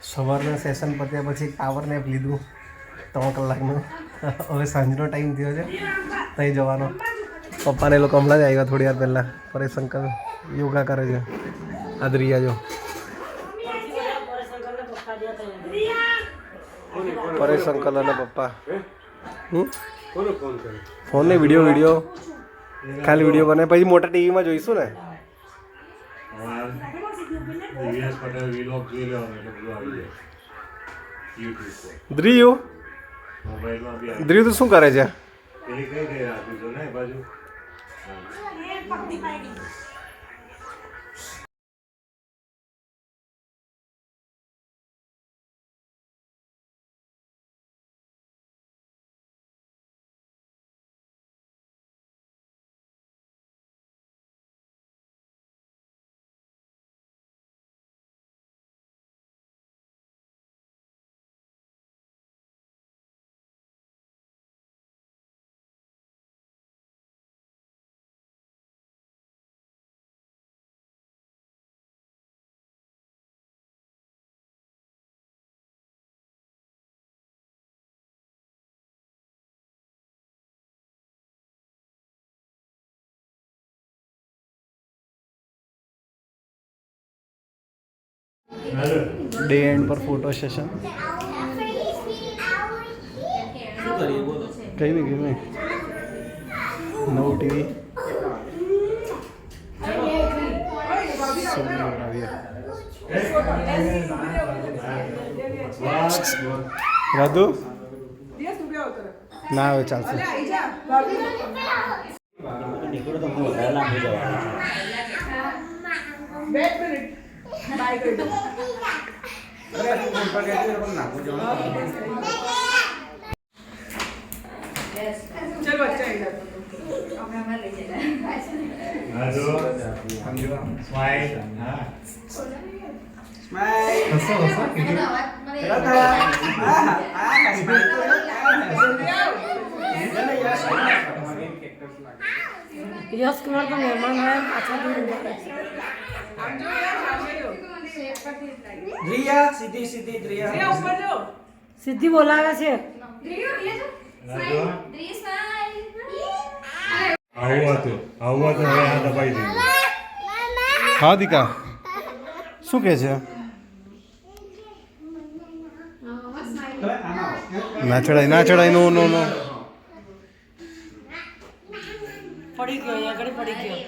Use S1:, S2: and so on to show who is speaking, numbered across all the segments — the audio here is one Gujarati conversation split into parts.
S1: સવારના સેશન પત્યા પછી પાવર નેપ લીધું 3 કલાકનું. હવે સાંજનો ટાઈમ થયો છે ત્યાં જવાનો. પપ્પાને એ લોકો હમણાં જ આવ્યા થોડી વાર પહેલાં. પરેશ અંકલ યોગા કરે છે. આદરિયા જો પરેશ અંકલ અને પપ્પા. ફોન ને વિડીયો ખાલી વિડીયો બને પછી મોટા ટીવીમાં જોઈશું ને. ધ્રિયુ તું શું કરે છે? ડે એન્ડ પર ફોટો સેશન કઈ નહીં નવું ટીવી રાધુ ના હવે ચાલશે.
S2: यश कुमार का मेहमान है. अच्छा
S3: रिया सीधी रिया ऊपर जो
S2: सिद्धि बोलावे છે.
S1: હા દીકા શું કહે છે? ના ચડાય નો
S2: પડી ગયો આગળ પડી ગયો.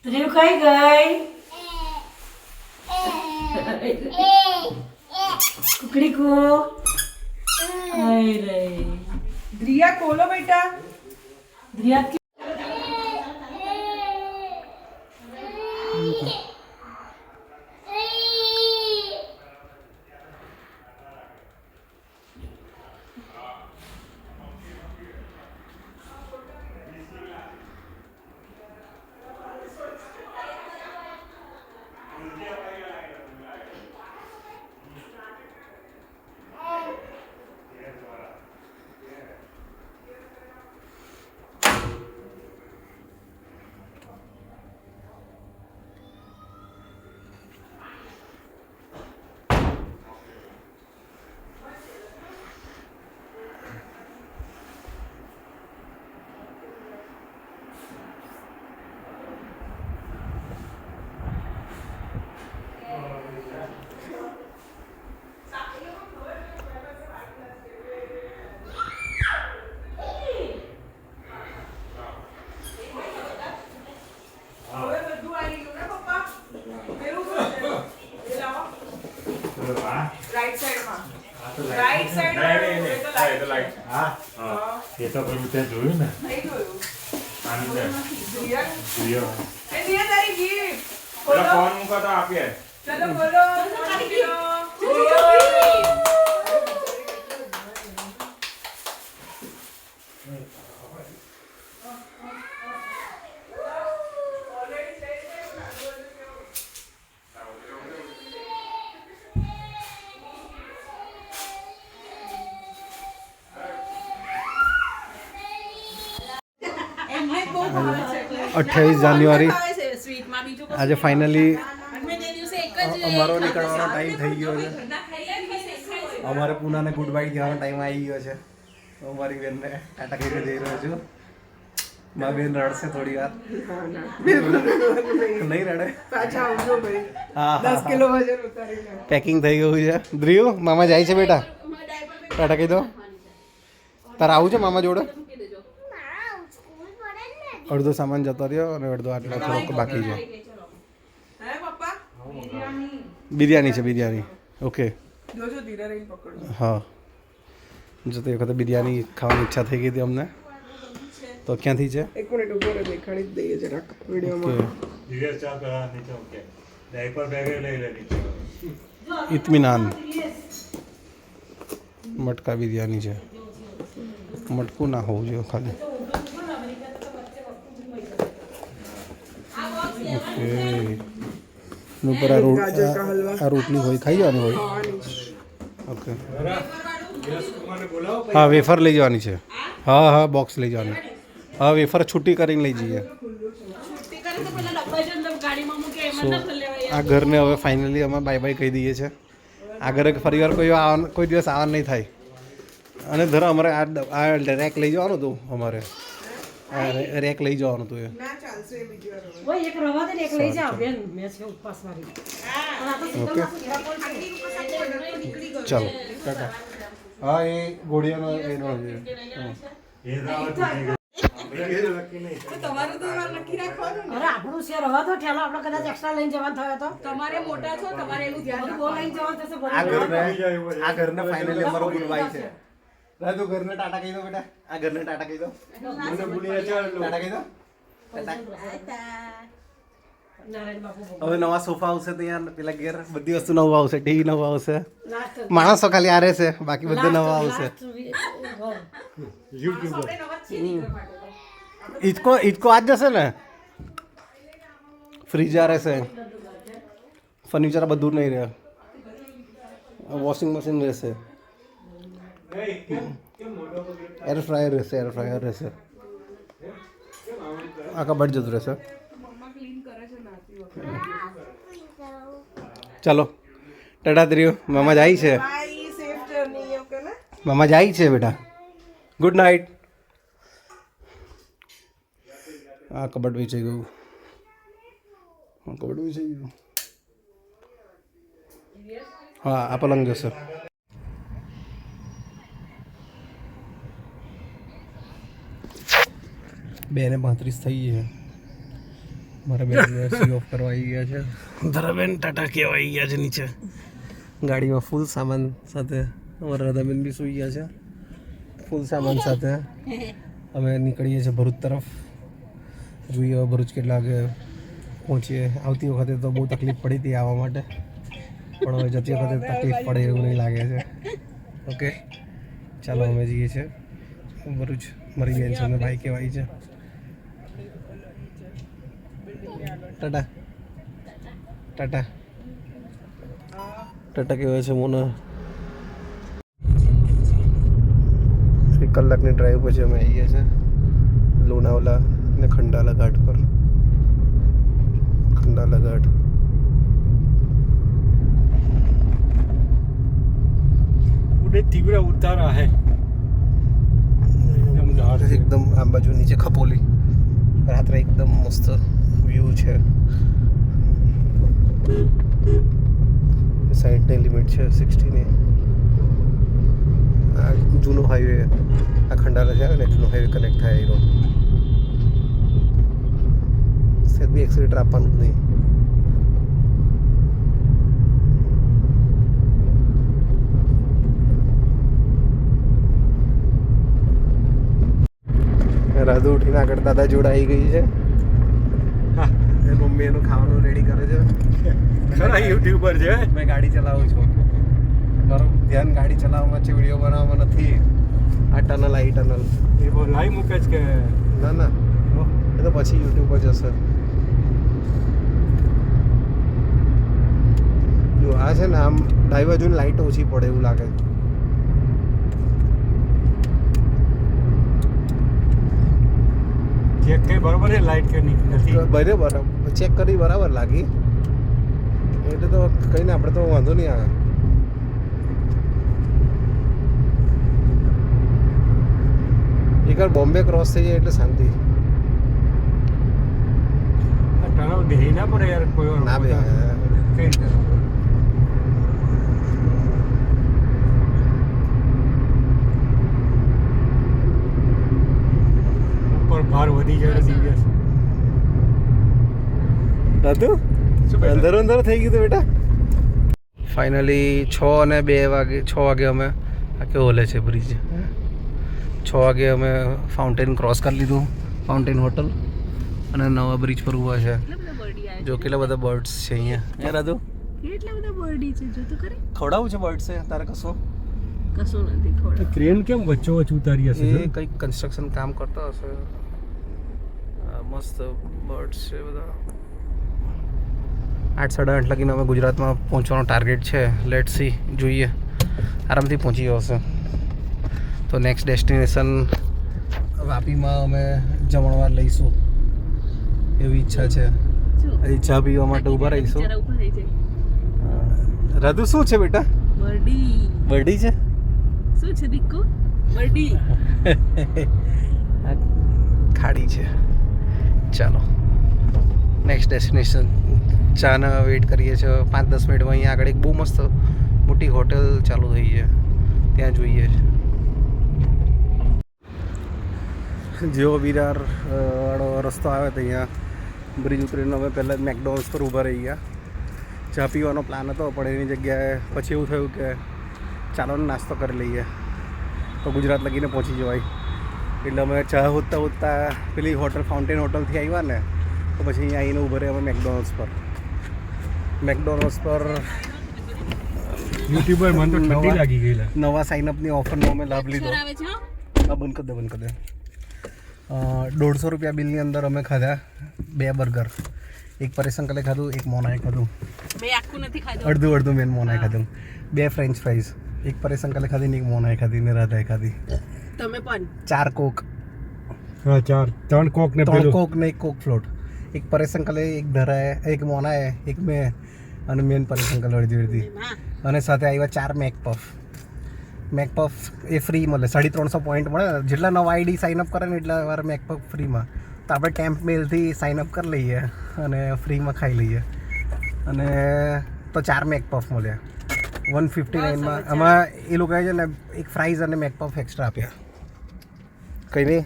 S2: ધ્રુવ કઈ ગઈ? कुकड़ी को अरे
S3: रिया खोलो बेटा.
S2: रिया
S3: राइट साइड
S4: हाँ ये तो कोई मुझे जोई ना
S3: नहीं जोयो
S4: आनंद
S3: रिया
S4: रिया
S3: रिया तारी गिफ्ट
S4: ફોન મૂકો તો આપીએ.
S3: ચલો બોલો એમને બહુ ભાવે છે એટલે
S1: 28 જાન્યુઆરી
S3: ભાવે છે સ્વીટમાં બીજું કશું
S1: આજે ફાઇનલી
S3: અમે તે દિવસે એક જ
S1: અમારો નીકળવાનો ટાઈમ થઈ ગયો છે.
S3: ના ખાઈ લે
S1: અમારે પૂનાને ગુડ બાય કહેવાનો ટાઈમ આવી ગયો છે. તો અમારી બેનને ટાટા કહીને જઈ રહ્યો છું. મારી બેન રડશે થોડી વાર. નહીં રડે.
S3: પાછા આવજો ભાઈ
S1: હા
S3: 10 કિલો વજન ઉતારીને
S1: પેકિંગ થઈ ગયું છે. ધ્રુવ મામા જાય છે બેટા. ટાટા કહી દો. તારે આવું છે મામા જોડે? અડધો સામાન જતો રહ્યો અને અડધો આટલો થોડોક બાકી છે.
S3: હે પપ્પા
S1: બિરયાની છે બિરયાની. ઓકે
S3: જોજો ધીરે રહીને પકડજો
S1: હા જો તો એ વખતે બિરયાની ખાવાની ઈચ્છા થઈ ગઈ હતી અમને. તો ક્યાંથી છે?
S3: એક મિનિટ ઉભો રહે દેખાડી જ દઈએ જરાક વિડીયોમાં
S1: ઓકે
S4: ધીરે ચા પીવા નીચે ઓકે. ડાયપર બેગ લઈ લે નીચે.
S1: ઇત્મીનાન મટકા બિરયાની છે. મટકું ના હોવું જોઈએ ખાલી. ઓકે ઉપર આ રોટલી હોય ખાઈ જવાની હોય. ઓકે હા વેફર લઈ જવાની છે. હા હા બોક્સ લઈ જવાની. હા વેફર છૂટી કરીને લઈ જઈએ. સો આ ઘરને હવે ફાઇનલી અમે બાય બાય કહી દઈએ છીએ. આ ઘરે ફરી વાર કોઈ દિવસ આવવાનું નહીં થાય. અને ધરો અમારે આ રેક લઈ જવાનું હતું. અમારે આ રેક લઈ જવાનું હતું એ.
S3: ના ચાલશે એ બીજી વાર હવે.
S2: ઓય એક રવા દે ને એક લઈ જાઓ બેન મેં છે ઉપવાસ વાળી.
S1: ઓકે ચાલો ટાટા. હા એ ઘોડિયાનો એનો છે.
S4: એ રાવ તૂટી ગયો.
S3: તમારું તો વાર લખી રાખવાનું ને
S2: અરે આપણું છે રવા દો ઠેલો આપણે કદાચ એક્સ્ટ્રા લઈને જવાનું થયો તો
S3: તમારે મોટા છો તમારે એનું ધ્યાન
S2: બહુ લઈને જવાનું થશે
S1: આ
S2: બધું.
S1: ઘરને આ ઘરને ફાઇનલી અમારો ગુડ બાય છે. તું ઘરને ટાટા કહી દો બેટા. આ ઘરને ટાટા કહી દો. ટાટા કહી દો.
S2: નારાયણ બાપુ બહુ.
S1: હવે નવા સોફા આવશે ત્યાં પેલા ઘેર બધી વસ્તુ નવું આવશે. ટીવી નવું આવશે.
S2: લાસ્ટ
S1: માણસો ખાલી આ રહેશે બાકી બધું નવા આવશે. ઈચકો આજ જશે ને. ફ્રીજ આ રહેશે. ફર્નિચર બધું નહીં રહે. વોશિંગ મશીન રહેશે. એર ફ્રાયર રહેશે. એર ફ્રાયર રહેશે. આ કબાટ જતું રહેશે. ચાલો ટાટા ત્રીઓ મામા જાય છે.
S3: બાય સેફ જર્ની ઓકે ને
S1: મામા જાય છે બેટા. Good night. આ કબાટ વેચાઈ ગયું. કબાટ વેચાઈ ગયું. હા આ પલંગ જશે. બેને 35 થઈ છે. મારા બેન સી ઓફ કરવા આવી ગયા છે. ધરાબેન ટાટા કેવા આવી ગયા છે નીચે ગાડીમાં ફૂલ સામાન સાથે. અમારા રાધાબેન બી સૂઈ ગયા છે ફૂલ સામાન સાથે. અમે નીકળીએ છીએ ભરૂચ તરફ. જોઈએ હવે ભરૂચ કેટલા વાગે પહોંચીએ. આવતી વખતે તો બહુ તકલીફ પડી હતી આવવા માટે પણ હવે જતી વખતે તકલીફ પડે એવું નહીં લાગે છે. ઓકે ચાલો અમે જઈએ છીએ ભરૂચ. મારી બેન છે અને ભાઈ કહેવાય છે. ટાટા ટાટા ટાટા કહેવાય છે મોના. 1 કલાકની ડ્રાઈવ પછી અમે આવી ગયા છે લોનાવલા ને ખંડાલા ઘાટ પર. ખંડાલા ઘાટ
S4: पूरे तीव्र उतारा है.
S1: એકદમ આ બાજુ નીચે ખપોલી. રાત્રે એકદમ મસ્ત વ્યૂ છે. સાઈડની લિમિટ છે 60 ની. આ જૂનો હાઈવે આ ખંડાલા છે ને જૂનો હાઈવે કનેક્ટ થાય એ રોડ. સેટ બી એક્સિલેટર આપવાનું જ નહીં. રાધુ ઉઠીને આગળ દાદા જોડે આવી ગઈ છે. મમ્મી એનું ખાવાનું રેડી કરે છે.
S4: ખરા યુટ્યુબર છે.
S1: મેં ગાડી ચલાવું છું. મારું ધ્યાન ગાડી ચલાવવામાં છે, વિડીયો બનાવવામાં નથી. આ ટનલ આવી ટનલ
S4: એ બહુ લાઈ મૂકે છે કે
S1: ના ના એ તો પછી યુટ્યુબ પર જશે. જો આ છે ને આમ ડાઈ બાજુની લાઈટ ઓછી પડે એવું લાગે.
S4: ચેક કઈ બરોબર છે લાઈટ કે નથી.
S1: બરાબર ચેક કરી બરાબર લાગી એટલે તો કઈ ને આપણે તો વાંધો નહીં આવે. એકવાર બોમ્બે ક્રોસ થઈ જાય એટલે શાંતિ.
S4: ટનલ બેહી ના પડે યાર કોઈ વાર.
S1: ના બે
S4: કઈ રીતે ઉપર ભાર વધી જાય દિવસ.
S1: હતું અંદર અંદર થઈ ગયું બેટા. ફાઇનલી 6:02 વાગે 6 વાગે અમે આ કે ઓલે છે બ્રિજ 6 વાગે અમે ફાઉન્ટેન ક્રોસ કરી લીધું, ફાઉન્ટેન હોટલ, અને નવા બ્રિજ પર ઊભા છે. જો કેટલા બધા બર્ડ્સ છે અહીંયા. યાર આદુ
S3: કેટલા બધા બર્ડી છે જો તો ખરી.
S1: ખવડાવું છે બર્ડ્સ છે તારે કશું?
S3: કશું નથી ખોડા.
S4: ક્રેન કેમ વચ્ચો વચ્ચ ઉતારી હશે?
S1: એ કંઈક કન્સ્ટ્રક્શન કામ કરતા હશે. મસ્ત બર્ડ્સ છે બધા. 8:30 લગીને અમે ગુજરાતમાં પહોંચવાનો ટાર્ગેટ છે. લેટ સી, જોઈએ, આરામથી પહોંચી જશે. તો નેક્સ્ટ ડેસ્ટિનેશન વાપીમાં અમે જમણવાર લઈશું એવી ઈચ્છા છે. અહીં ચા પીવા માટે ઊભા રહીશું.
S3: જરા ઊભા રહી જાય.
S1: રાધુ શું છે બેટા?
S3: બર્ડી.
S1: બર્ડી છે?
S3: શું છે દીકુ? બર્ડી.
S1: આ ખાડી છે. ચાલો નેક્સ્ટ ડેસ્ટિનેશન ચાના વેઇટ કરીએ છીએ. 5-10 મિનિટમાં અહીંયા આગળ એક બહુ મસ્ત મોટી હોટેલ ચાલુ થઈ છે, ત્યાં જોઈએ છે. જેવો વિરાર વાળો રસ્તો આવે તો અહીંયા બ્રિજ ઉતરીને અમે પહેલાં જ મેકડોનલ્ડ્સ પર ઊભા રહી ગયા. ચા પીવાનો પ્લાન હતો પણ એની જગ્યાએ પછી એવું થયું કે ચાલો નાસ્તો કરી લઈએ તો ગુજરાત લગીને પહોંચી જવાય. એટલે અમે ચા હોતતા હોતતા પેલી હોટલ ફાઉન્ટેન હોટલથી આવ્યા ને તો પછી અહીંયા આવીને ઊભા રહ્યા અમે મેકડોનલ્ડ્સ પર. મેકડોનલ્ડ્સ પર
S4: યુટ્યુબર મને તો ઠંડી લાગી ગઈ લા.
S1: નવા સાઇનઅપની ઓફરનો અમે લાભ લીધો.
S3: આવે છે હો.
S1: હા બંધ કરી દે, બંધ કરી દે. 150 રૂપિયા બિલની અંદર અમે ખાધા 2 બર્ગર. એક પરેશ અંકલે ખાધું, એક મોનાએ ખાધું.
S3: મેં આખું નથી ખાધું.
S1: અડધું અડધું મેં મોનાએ ખાધું. 2 ફ્રેન્ચ ફ્રાઈઝ, એક પરેશ અંકલે ખાધી ને એક મોનાએ ખાધી ને રાધાએ ખાધી.
S3: તમે પણ
S1: 4 કોક,
S4: હા 3 કોક ને
S1: 3
S4: પેલું
S1: કોક ને 1 કોક ફ્લોટ. એક પરેશ અંકલે, એક ધરાએ, એક મોનાએ, એક મેં, અને મેન પરેશ અંકલ અડધી અડધી.
S3: હા.
S1: અને સાથે આવ્યા 4 મેકપફ. મેકપફ એ ફ્રી મળે, 350 પોઈન્ટ મળે. જેટલા નવા આઈડી સાઇનઅપ કરે ને એટલા વાર મેકપફ ફ્રીમાં. તો આપણે ટેમ્પ મેલથી સાઇનઅપ કરી લઈએ અને ફ્રીમાં ખાઈ લઈએ. અને તો 4 મેકપફ મળ્યા 159માં. આમાં એ લોકોએ છે ને એક ફ્રાઈઝ અને મેકપફ એક્સ્ટ્રા આપ્યા. કંઈ નહીં,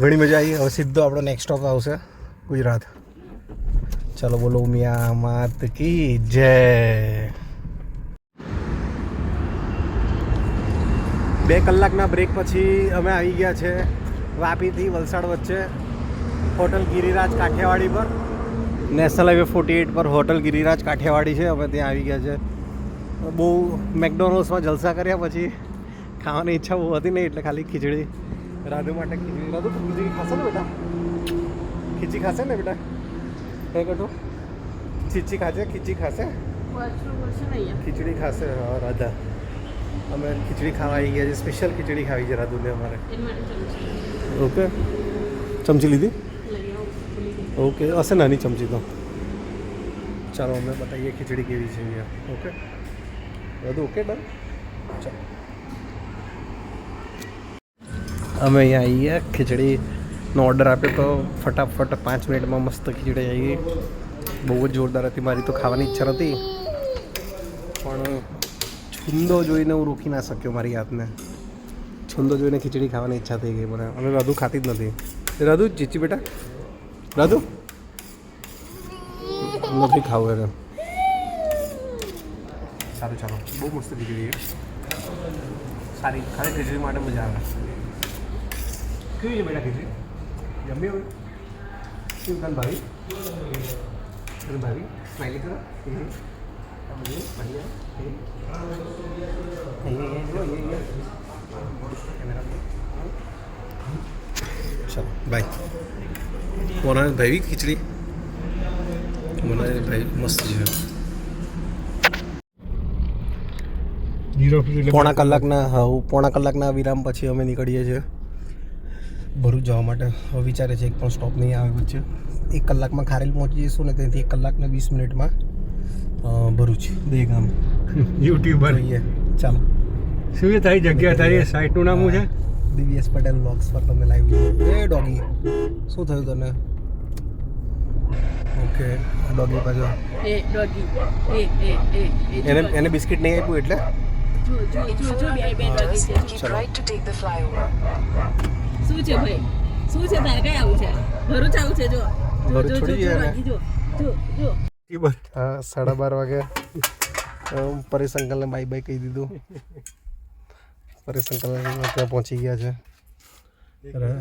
S1: ઘણી મજા આવી. હવે સીધો આપણો નેક્સ્ટ સ્ટોપ આવશે ગુજરાત. ચાલો બોલો મિયા માત કી જય. 2 કલાકના બ્રેક પછી અમે આવી ગયા છે વાપીથી વલસાડ વચ્ચે હોટલ ગિરિરાજ કાઠિયાવાડી પર. નેશનલ હાઈવે 48 પર હોટલ ગિરિરાજ કાઠિયાવાડી છે. અમે ત્યાં આવી ગયા છે. બહુ મેકડોનલ્ડ્સમાં જલસા કર્યા પછી ખાવાની ઈચ્છા બહુ હતી નહીં એટલે ખાલી ખીચડી રાધુ માટે ખીચડી. રાધુ ખીચડી ખાશે ને બેટા? ખીચી ખાશે ને બેટા? કઈ કટું ખીચી ખાશે? ખીચી ખાશે? ખીચડી ખાશે. હા રાધા, અમે ખીચડી ખાવા આવી ગયા છે. સ્પેશિયલ ખીચડી ખાવી છે રાધુને અમારે. ઓકે, ચમચી લીધી? ઓકે, હશે નાની ચમચી તો. ચાલો અમે બતાવીએ ખીચડી કેવી છે અહીંયા. Okay Radhu, okay done. ચાલો અમે અહીંયા આવી ગયા. ખીચડીનો ઓર્ડર આપ્યો તો ફટાફટ 5 મિનિટમાં મસ્ત ખીચડી આવી ગઈ. બહુ જ જોરદાર હતી. મારી તો ખાવાની ઈચ્છા નથી પણ છુંદો જોઈને હું રોકી ના શક્યો મારી હાથને. છુંદો જોઈને ખીચડી ખાવાની ઈચ્છા થઈ ગઈ મને. અને રાધુ ખાતી જ નથી. રાધુ ચીચી બેટા, રાધુ નથી ખાવું એને. સારું ચાલો, બહુ મસ્ત ખીચડી છે. સારી ખાલી ખીચડી માટે મજા આવે. કેવી છે બેટા ખીચડી? જમી હવે શું કાલ ભાવી ભાવી સ્માઈલી કરો ચલો બાય કોના ભાવી ખીચડી મને ભાઈ મસ્ત છે પોણા કલાકના વિરામ પછી અમે નીકળીએ છીએ ભરૂચ જવા માટે. હવે વિચારે છે એક પણ સ્ટોપ નહીં આવે વચ્ચે. 1 કલાકમાં ખારેલ પહોંચી જઈશું ને ત્યાંથી 1 કલાકને 20 મિનિટમાં ભરૂચ દહેગામ.
S5: યુટ્યુબર
S1: જોઈએ ચાલો.
S5: શું છે તારી જગ્યા તારી સાઇટનું નામ શું છે?
S1: દિવ્યેશ પટેલ વ્લોગ્સ પર તમે લાઈવ જોયો. એ ડોગી શું થયું તને? ઓકે ડોગી પાછો એને બિસ્કિટ નહીં આપ્યું એટલે
S3: શું છે ભાઈ શું છે તારે કઈ આવું છે ભરૂચ આવું છે જો
S1: ભરૂચ છોડી ગયા ને?
S3: જો
S1: 12:30 વાગે પરેશ અંકલને બાય બાય કહી દીધું. પરેશ અંકલ ત્યાં પહોંચી ગયા છે.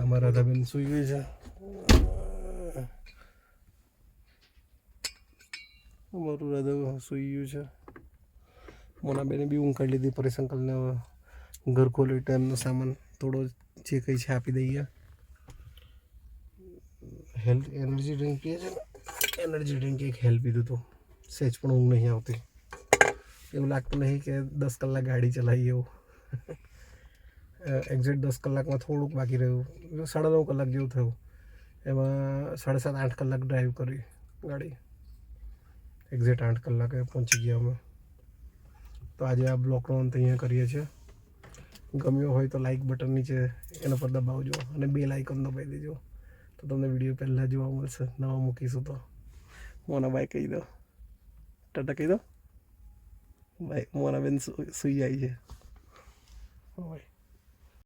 S1: અમારા રાધાબેન સુઈ ગઈ છે. અમારું રાધા સુઈ ગયું છે. મોનાબેને બી ઊંઘ કરી લીધી. પરેશ અંકલને ઘર ખોલી ટાઈમનો સામાન થોડો જે કંઈ છે આપી દઈએ. હેલ્થ એનર્જી ડ્રિંક પીએ છે ને એનર્જી ડ્રિંક એક હેલ્પ પીધું હતું. સહેજ પણ ઊંઘ નહીં આવતી. એવું લાગતું નહીં કે 10 કલાક ગાડી ચલાવી એવું. એક્ઝેક્ટ 10 કલાકમાં થોડુંક બાકી રહ્યું. 9.5 કલાક જેવું થયું. એમાં 7.5-8 કલાક ડ્રાઈવ કરી ગાડી. એક્ઝેક્ટ 8 કલાકે પહોંચી ગયા અમે. તો આજે આ બ્લોગનો અંત અહીંયા કરીએ છીએ. ગમ્યો હોય તો લાઇક બટન નીચે એના પર દબાવજો અને બેલ આઇકન દબાવી દેજો તો તમને વિડીયો પહેલાં જોવા મળશે. નવા મૂકીશું તો મોના બાય કહી દો. ટાટા કહી દો. બાય. મોના બેન સુઈ આવી છે. બાય.